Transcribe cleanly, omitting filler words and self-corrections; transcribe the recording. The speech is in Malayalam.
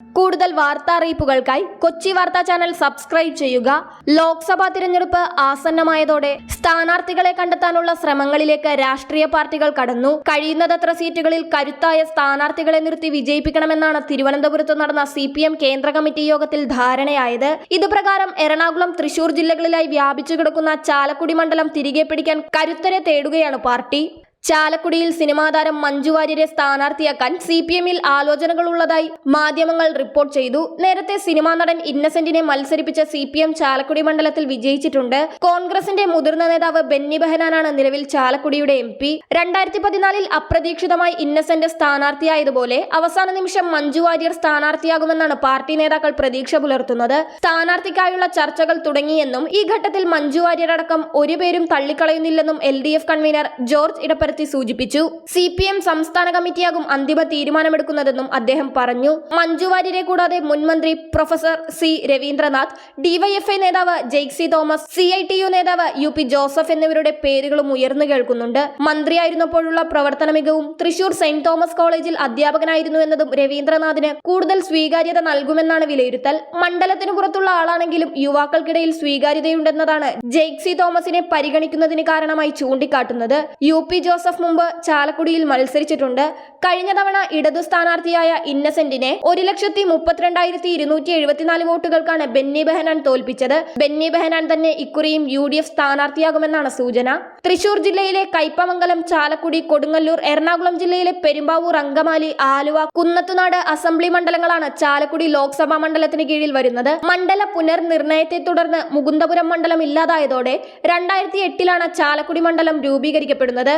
കൂടുതൽ വാർത്താ അറിയിപ്പുകൾക്കായി കൊച്ചി വാർത്താ ചാനൽ സബ്സ്ക്രൈബ് ചെയ്യുക. ലോക്സഭാ തിരഞ്ഞെടുപ്പ് ആസന്നമായതോടെ സ്ഥാനാർത്ഥികളെ കണ്ടെത്താനുള്ള ശ്രമങ്ങളിലേക്ക് രാഷ്ട്രീയ പാർട്ടികൾ കടന്നു. കഴിയുന്നതത്ര സീറ്റുകളിൽ കരുത്തായ സ്ഥാനാർത്ഥികളെ നിർത്തി വിജയിപ്പിക്കണമെന്നാണ് തിരുവനന്തപുരത്ത് നടന്ന CPM കേന്ദ്ര കമ്മിറ്റി യോഗത്തിൽ ധാരണയായത്. ഇതുപ്രകാരം എറണാകുളം, തൃശൂർ ജില്ലകളിലായി വ്യാപിച്ചു കിടക്കുന്ന ചാലക്കുടി മണ്ഡലം തിരികെ പിടിക്കാൻ കരുത്തരെ തേടുകയാണ് പാർട്ടി. ചാലക്കുടിയിൽ സിനിമാ താരം മഞ്ജു വാര്യരെ സ്ഥാനാർത്ഥിയാക്കാൻ CPMൽ ആലോചനകളുള്ളതായി മാധ്യമങ്ങൾ റിപ്പോർട്ട് ചെയ്തു. നേരത്തെ സിനിമാ നടൻ ഇന്നസെന്റിനെ മത്സരിപ്പിച്ച CPM ചാലക്കുടി മണ്ഡലത്തിൽ വിജയിച്ചിട്ടുണ്ട്. കോൺഗ്രസിന്റെ മുതിർന്ന നേതാവ് ബെന്നി ബെഹനാനാണ് നിലവിൽ ചാലക്കുടിയുടെ MP. 2014 അപ്രതീക്ഷിതമായി ഇന്നസെന്റ് സ്ഥാനാർത്ഥിയായതുപോലെ അവസാന നിമിഷം മഞ്ജു വാര്യർ സ്ഥാനാർത്ഥിയാകുമെന്നാണ് പാർട്ടി നേതാക്കൾ പ്രതീക്ഷ പുലർത്തുന്നത്. സ്ഥാനാർത്ഥിക്കായുള്ള ചർച്ചകൾ തുടങ്ങിയെന്നും ഈ ഘട്ടത്തിൽ മഞ്ജു വാര്യരടക്കം ഒരു പേരും തള്ളിക്കളയുന്നില്ലെന്നും LDF കൺവീനർ ജോർജ് ഇടപ്പരത്തി സൂചിപ്പിച്ചു. CPM സംസ്ഥാന കമ്മിറ്റിയാകും അന്തിമ തീരുമാനമെടുക്കുന്നതെന്നും അദ്ദേഹം പറഞ്ഞു. മഞ്ജു വാര്യരെ കൂടാതെ മുൻ മന്ത്രി പ്രൊഫസർ C രവീന്ദ്രനാഥ്, DYFI നേതാവ് ജെയ്സി തോമസ്, CITU നേതാവ് UP ജോസഫ് എന്നിവരുടെ പേരുകളും ഉയർന്നു കേൾക്കുന്നുണ്ട്. മന്ത്രിയായിരുന്നപ്പോഴുള്ള പ്രവർത്തന മികവും തൃശൂർ സെന്റ് തോമസ് കോളേജിൽ അധ്യാപകനായിരുന്നു എന്നതും രവീന്ദ്രനാഥിന് കൂടുതൽ സ്വീകാര്യത നൽകുമെന്നാണ് വിലയിരുത്തൽ. മണ്ഡലത്തിനു പുറത്തുള്ള ആളാണെങ്കിലും യുവാക്കൾക്കിടയിൽ സ്വീകാര്യതയുണ്ടെന്നതാണ് ജെയ്സി തോമസിനെ പരിഗണിക്കുന്നതിന് കാരണമായി ചൂണ്ടിക്കാട്ടുന്നത്. UP ജോസഫ് മുമ്പ് ചാലക്കുടിയിൽ മത്സരിച്ചിട്ടുണ്ട്. കഴിഞ്ഞ തവണ ഇടതു സ്ഥാനാർത്ഥിയായ ഇന്നസെന്റിനെ 1,32,274 വോട്ടുകൾക്കാണ് ബെന്നി ബെഹനാൻ തോൽപ്പിച്ചത്. ബെന്നി ബെഹനാൻ തന്നെ ഇക്കുറിയും UDF സ്ഥാനാർത്ഥിയാകുമെന്നാണ് സൂചന. തൃശൂർ ജില്ലയിലെ കയ്പമംഗലം, ചാലക്കുടി, കൊടുങ്ങല്ലൂർ, എറണാകുളം ജില്ലയിലെ പെരുമ്പാവൂർ, അങ്കമാലി, ആലുവ, കുന്നത്തുനാട് അസംബ്ലി മണ്ഡലങ്ങളാണ് ചാലക്കുടി ലോക്സഭാ മണ്ഡലത്തിന് കീഴിൽ വരുന്നത്. മണ്ഡല പുനർനിർണയത്തെ തുടർന്ന് മുകുന്ദപുരം മണ്ഡലം ഇല്ലാതായതോടെ 2008ലാണ് ചാലക്കുടി മണ്ഡലം രൂപീകരിക്കപ്പെടുന്നത്.